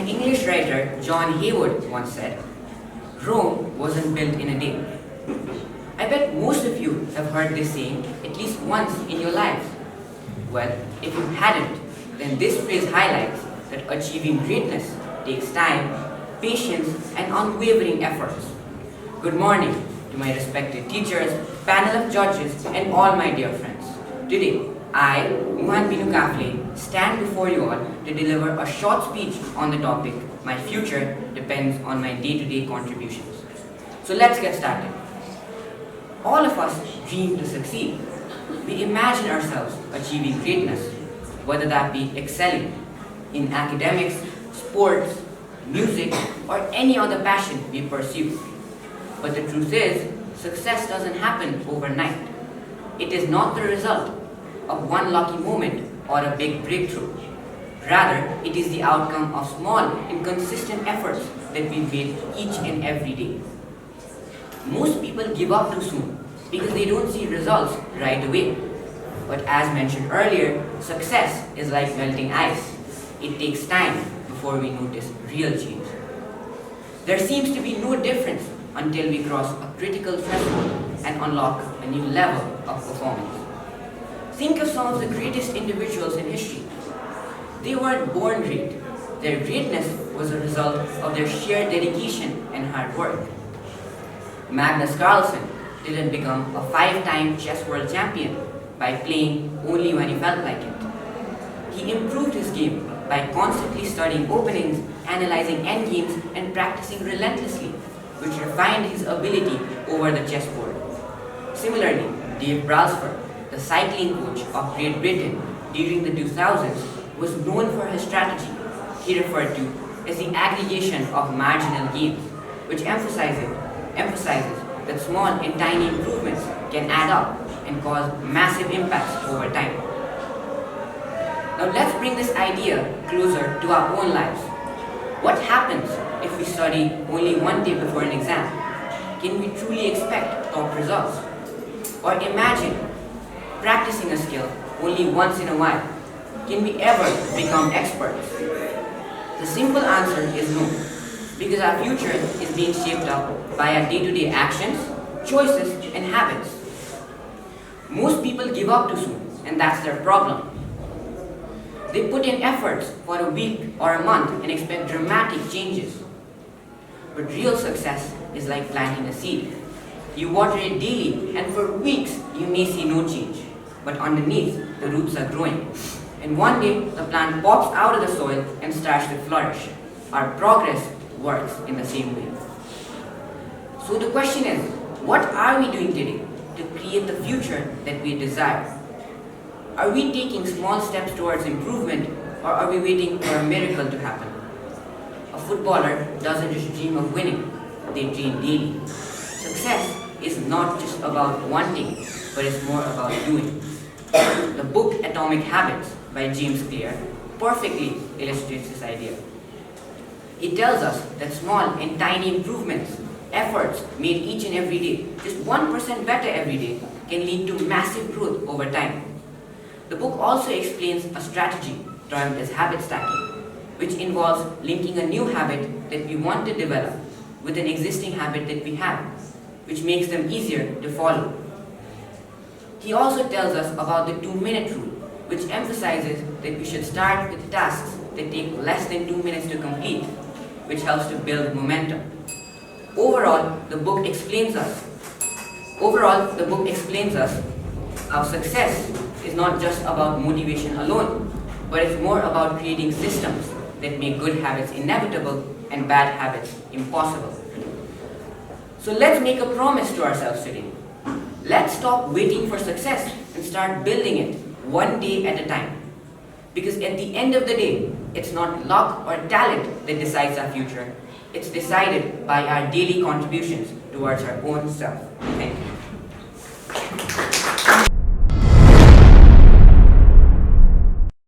English writer, John Haywood, once said, Rome wasn't built in a day. I bet most of you have heard this saying at least once in your lives. Well, if you hadn't, then this phrase highlights that achieving greatness takes time, patience, and unwavering efforts. Good morning to my respected teachers, panel of judges, and all my dear friends. Today, I, Muhan Binu Kafle, stand before you all to deliver a short speech on the topic, My future depends on my day-to-day contributions. So let's get started. All of us dream to succeed. We imagine ourselves achieving greatness, whether that be excelling in academics, sports, music, or any other passion we pursue. But the truth is, success doesn't happen overnight. It is not the result of one lucky moment or a big breakthrough. Rather, it is the outcome of small and consistent efforts that we make each and every day. Most people give up too soon because they don't see results right away. But as mentioned earlier, success is like melting ice. It takes time before we notice real change. There seems to be no difference until we cross a critical threshold and unlock a new level of performance. Think of some of the greatest individuals in history. They weren't born great. Their greatness was a result of their sheer dedication and hard work. Magnus Carlsen didn't become a 5-time chess world champion by playing only when he felt like it. He improved his game by constantly studying openings, analyzing endgames, and practicing relentlessly, which refined his ability over the chessboard. Similarly, Dave Brailsford, the cycling coach of Great Britain during the 2000s, was known for his strategy he referred to as the aggregation of marginal gains, which emphasizes that small and tiny improvements can add up and cause massive impacts over time. Now let's bring this idea closer to our own lives. What happens if we study only one day before an exam? Can we truly expect top results? Or imagine practicing a skill only once in a while. Can we ever become experts? The simple answer is no, because our future is being shaped up by our day-to-day actions, choices, and habits. Most people give up too soon, and that's their problem. They put in efforts for a week or a month and expect dramatic changes. But real success is like planting a seed. You water it daily, and for weeks you may see no change, but underneath the roots are growing. And one day the plant pops out of the soil and starts to flourish. Our progress works in the same way. So the question is, what are we doing today to create the future that we desire? Are we taking small steps towards improvement, or are we waiting for a miracle to happen? A footballer doesn't just dream of winning, they train daily. Success is not just about wanting, but it's more about doing. The book Atomic Habits by James Clear perfectly illustrates this idea. It tells us that small and tiny improvements, efforts made each and every day, just 1% better every day, can lead to massive growth over time. The book also explains a strategy termed as habit stacking, which involves linking a new habit that we want to develop with an existing habit that we have, which makes them easier to follow. He also tells us about the 2-minute rule, which emphasizes that we should start with tasks that take less than 2 minutes to complete, which helps to build momentum. Overall, the book explains us how success is not just about motivation alone, but it's more about creating systems that make good habits inevitable and bad habits impossible. So let's make a promise to ourselves today. Let's stop waiting for success and start building it one day at a time. Because at the end of the day, it's not luck or talent that decides our future. It's decided by our daily contributions towards our own self. Thank you.